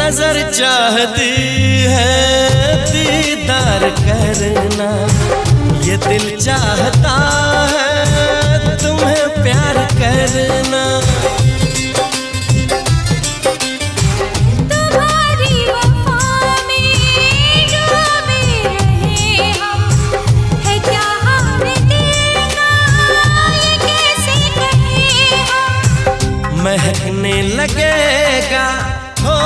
नजर चाहती है दीदार करना, ये दिल चाहता है तुम्हें प्यार करना। महकने लगेगा हो